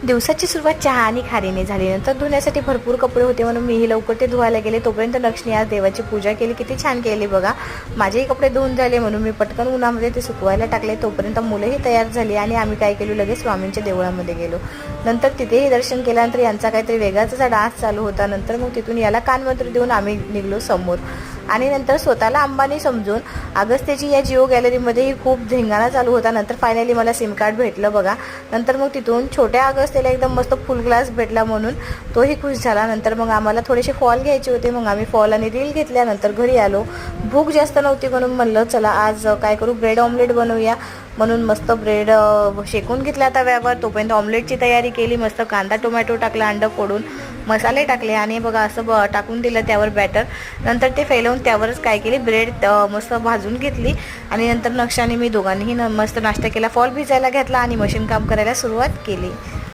दिवसाची सुरुवात चहा आणि खारीने झाली. नंतर धुण्यासाठी भरपूर कपडे होते म्हणून मीही लवकर ते धुवायला गेले. तोपर्यंत लक्ष्मी आज देवाची पूजा केली. किती छान केली बघा. माझेही कपडे धुवून झाले म्हणून मी पटकन उन्हामध्ये ते सुकवायला टाकले. तोपर्यंत मुलंही तयार झाली आणि आम्ही काय केलो, लगेच स्वामींच्या देवळामध्ये गेलो. नंतर तिथेही दर्शन केल्यानंतर यांचा काहीतरी वेगळाच असा डान्स चालू होता. नंतर मग तिथून याला कानमंत्र देऊन आम्ही निघलो समोर. आणि नंतर स्वतःला अंबानी समजून अगस्त्याची या जिओ गॅलरीमध्येही खूप धिंगाणा चालू होता. नंतर फायनली मला सिम कार्ड भेटलं बघा. नंतर मग तिथून छोट्या अगस्त्याला एकदम मस्त फुल ग्लास भेटला म्हणून तोही खुश झाला. नंतर मग आम्हाला थोडेसे फॉल घ्यायचे होते. मग आम्ही फॉल आणि रील घेतल्यानंतर घरी आलो. भूक जास्त नव्हती म्हणून म्हणलं चला आज काय करू, ब्रेड ऑमलेट बनवूया. म्हणून मस्त ब्रेड शेकून घेतला तव्यावर. तोपर्यंत ऑमलेटची तयारी केली. मस्त कांदा टोमॅटो टाकला, अंडं फोडून मसाले टाकले आणि बघा असं टाकून दिलं त्यावर बॅटर. नंतर ते फैलवून त्यावरच काय केली, ब्रेड मस्त भाजून घेतली आणि नंतर नक्षाने मी दोघांनीही मस्त नाश्ता केला. फॉल भिजायला घातला आणि मशीन काम करायला सुरुवात केली.